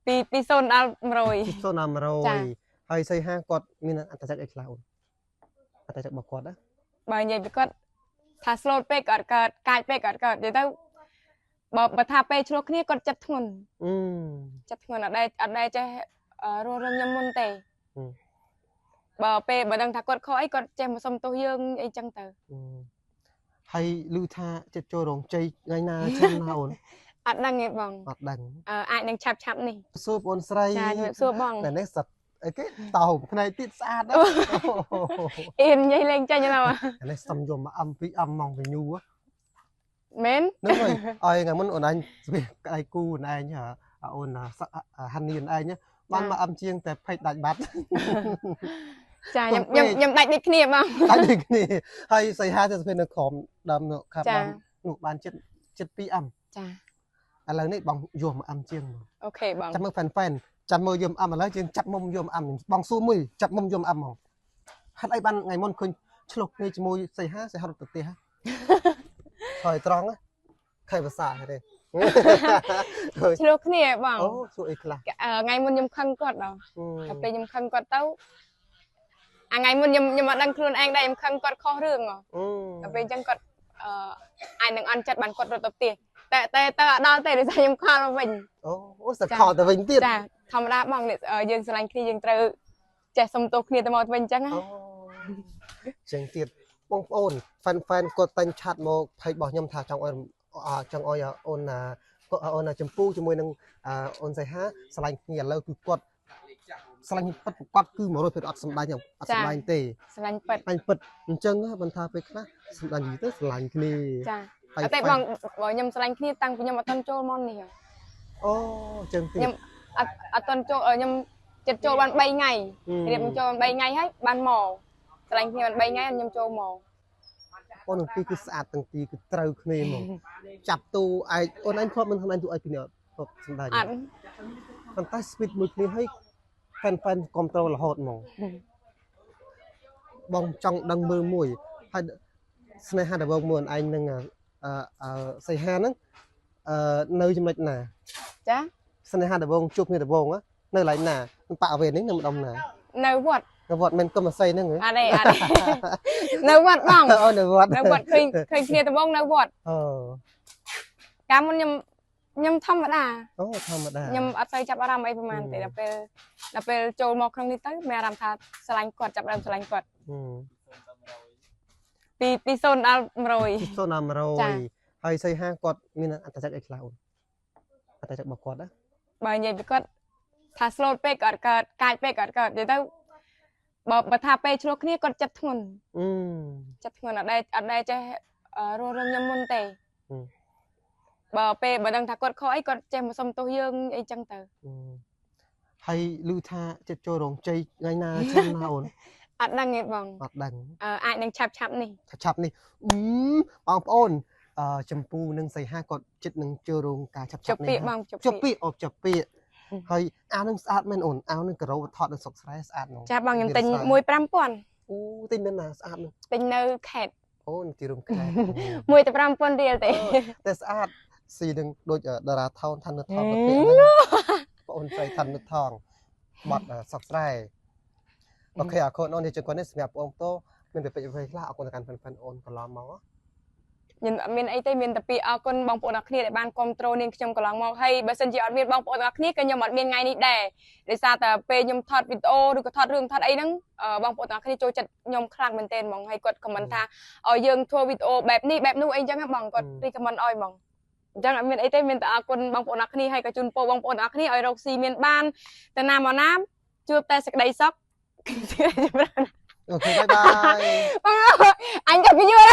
ពី0ដល់100ពី0ដល់100ហើយសីហាគាត់មានអត្តចរិតអីខ្លះអូនអត្តចរិតរបស់គាត់ណាបើនិយាយពីគាត់ថា slow ពេកគាត់កើតកាចពេកគាត់កើតនិយាយទៅបើថាពេលឆ្លោះគ្នាគាត់ចិត្តធ្ងន់ចិត្តធ្ងន់អត់ដែលចេះរស់រឿងខ្ញុំមុនទេបើដឹងថាគាត់ខុសអីគាត់ចេះមកសុំទោសយើងអីចឹងទៅហើយឮថាចិត្តចូលរោងជ័យថ្ងៃណាឆ្នាំណាអូនអត់ដឹងទេបងអត់ដឹងអាចនឹងឆាប់នេះសួរបងស្រីចាជំរាបសួរបងតែនេះសត្វអីគេតោផ្នែកទៀតស្អាតណាស់អៀននិយាយលេងចាញ់ឡើយនេះសុំយកមកអំពីអំមកវិញូមែនហ្នឹងហើយថ្ងៃមុនអូនឯងស្វាក្ដៃគូអូនឯងអូនហានីអូនឯងបានមកអំជាងតែភ័យដាច់បាត់ចាខ្ញុំដាច់ដូចគ្នាបងដាច់ដូចគ្នាហើយសីហាទៅស្វែងនៅក្រមដើមនៅខាងដើមនោះបានចិត្ត2អំចាឥឡូវនេះបងយកមកអំជាងអូខេបងចាំមើលហ្វែនចាំមើលយកអំឥឡូវជាងចាប់មុំយកអំបងសួរមួយចាប់មុំយកអំហ្មងហេតុអីបានថ្ងៃមុនឃើញឆ្លុះគ្នាជាមួយសីហារត់ទៅផ្ទះហើយត្រង់ខែភាសាទេឆ្លោះគ្នាបងអូសួរអីខ្លះថ្ងៃមុនខ្ញុំខឹងគាត់ដល់តែពេលខ្ញុំខឹងគាត់ទៅថ្ងៃមុនខ្ញុំអត់ដឹងខ្លួនឯងដែរខ្ញុំខឹងគាត់ខុសរឿងតែពេលអញ្ចឹងគាត់អាចនឹងអន់ចិត្តបានគាត់រត់ទៅផ្ទះតែអត់ដល់ទេដោយសារខ្ញុំខលមកវិញអូសខលទៅវិញទៀតចាធម្មតាបងយើងស្រឡាញ់គ្នាយើងត្រូវចេះសុំទោសគ្នាទៅមកវិញអញ្ចឹងណាចឹងទៀតបងប្អូនហ្វែនគាត់តែងឆាត់មកភ័យរបស់ខ្ញុំថាចង់ឲ្យអូនចម្ពូជាមួយនឹងអូនសៃហាស្រឡាញ់គ្នាឥឡូវគឺគាត់ស្រឡាញ់ពិតគាត់គឺ100%អត់សម្ដែងអត់សម្ដែងទេស្រឡាញ់ពិតអញ្ចឹងមិនថាពេលខ្លះសម្ដែងទៅស្រឡាញ់គ្នាចាតែបងខ្ញុំស្រឡាញ់គ្នាតាំងពីខ្ញុំអត់ទាន់ចូលមកនេះអូចឹងទៀតខ្ញុំអត់ទាន់ចូលខ្ញុំចិត្តចូលបាន3ថ្ងៃរៀបចូលបាន3ថ្ងៃហើយបានមកស្រឡាញ់គ្នាបាន3ថ្ងៃខ្ញុំចូលមកអូនទីគឺស្អាតទាំងទីគឺត្រូវគ្នាហ្មងចាប់ទូឯងអូនឯងធ្លាប់មិនសម្ដែងទូឯងពីនេះអត់សម្ដែងអត់ប៉ុន្តែ speed មួយគ្នាហើយហ្វែនcontrol រហូតហ្មងបងចង់ដឹងមើលមួយហើយស្នេហាដំបូងមួយឯងនឹងសៃហាហ្នឹងនៅចំណុចណាចាស្នេហាដំបូងជួបគ្នាដំបូងនៅកន្លែងណានឹងប៉ាវេននេះនៅម្ដុំណានៅវត្តមិនកុំអស័យហ្នឹងអត់ទេនៅវត្តបងអូនៅវត្តឃើញគ្នាដំបូងនៅវត្តកាលមុនខ្ញុំធម្មតាធម្មតាខ្ញុំអត់សូវចាប់អារម្មណ៍អីប្រហែលទេដល់ពេលចូលមកក្នុងនេះទៅមានអារម្មណ៍ថាស្រឡាញ់គាត់ចាប់ដើមស្រឡាញ់គាត់ពី0ដល់100ពី0ដល់100ហើយសីហាគាត់មានអត្តចរិតអីខ្លះអូនអត្តចរិតរបស់គាត់ណាបើនិយាយពីគាត់ថា slow ពេកគាត់កើតកាចពេកគាត់កើតនិយាយទៅបើថាពេលឆ្លោះគ្នាគាត់ចិត្តធ្ងន់អត់ដែលចេះរស់រឿងខ្ញុំមុនទេបើដឹងថាគាត់ខុសអីគាត់ចេះមកសុំទោសយើងអីចឹងទៅហើយឮថាចិត្តចូលរោងជ័យថ្ងៃណាឆ្នាំណាអូនអត់ដឹងទេបងអត់ដឹងអាចនឹងឆាប់នេះបងប្អូនចម្ពូនឹងសៃហាគាត់ចិត្តនឹងចូលរោងការឆាប់នេះចុះពាកហើយអាវនឹងស្អាតមែនអូនអាវនឹងការ៉ូថតនៅស្រុកស្រែស្អាតហ្មងចាបងខ្ញុំទិញ15000អូទិញនៅណាស្អាតទិញនៅខេត្តអូនទីរួមខេត្ត1ទៅ5000រៀលទេតែស្អាតស៊ីនឹងដូចតារាថោនឋានថងប្រភេទបងអូនស្រីឋានថងបាត់ស្រុកស្រែអូខេអរគុណអូននេះជើងគាត់នេះសម្រាប់បងប្អូនមានតែពេចអ្វីខ្លះអរគុណដល់កាន់ហ្វេនអូនកន្លងមកខ្ញុំអត់មានអីទេមានតែពីអរគុណបងប្អូនអរគ្នាដែលបានគ្រប់គ្រងនាងខ្ញុំកន្លងមកហើយបើសិនជាអត់មានបងប្អូនអរគ្នាក៏ខ្ញុំអត់មានថ្ងៃនេះដែរដោយសារតែពេលខ្ញុំថតវីដេអូឬក៏ថតរឿងថតអីហ្នឹងបងប្អូនអរគ្នាចូលចិត្តខ្ញុំខ្លាំងមែនទែនហ្មងហើយគាត់ខមមិនថាឲ្យយើងធ្វើវីដេអូបែបនេះបែបនោះអីចឹងបងគាត់រីខមមិនឲ្យហ្មងអញ្ចឹងអត់មានអីទេមានតែអរគុណបងប្អូនអរគ្នាហើយក៏ជូនពរបងប្អូនអរគ្នាឲ្យរកស៊ីមានបានទៅណាមកណាជួបតែសេចក្តីសុខអូខេបាយបាយអញទៅយូរ